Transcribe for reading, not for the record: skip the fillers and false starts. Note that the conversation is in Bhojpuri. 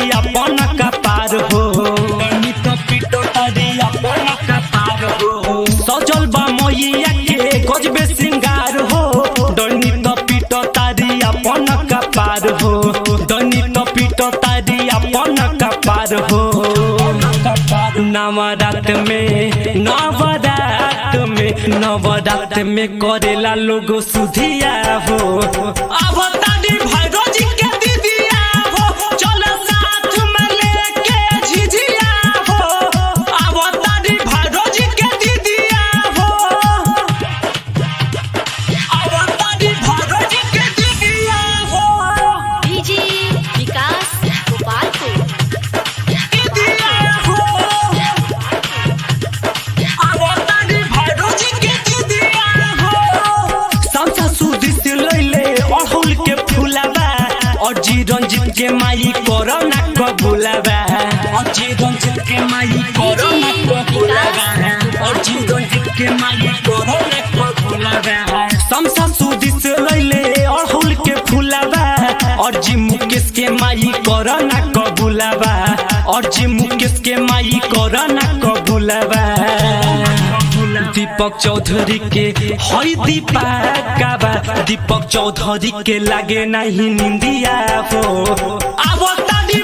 तारी अपन कपार हो, दंडित पीटो तारी अपन कपार हो। सजल बा मैया के गजबे सिंगार हो, दंडित पीटो तारी अपन कपार हो, दंडित पीटो तारी अपन कपार हो। नवरात में करेला लोग सुधिया हो। अब तारी भैरो जी के दीदिया हो, चलो साथ में लेके झिझिया हो। अब तारी भैरो जी के दीदिया हो, अब तारी भैरो जी के दीदिया हो। डीजे विकास गोपालपुर। अजी रंजित के माई करो ना कबूलाबा, अजी रंजित के माई करो ना कबूलाबा, अजी रंजित के माई करो ना कबूलाबा। समसा सुदी से लैले अड़हुल के फूलाबा, अजी मुकेश के माई करो ना कबूलाबा, अजी मुकेश के माई करो ना कबूलाबा। दीपक चौधरी के हई दीपकाबा, दीपक चौधरी के लागे नहीं निंदिया हो। अब तारी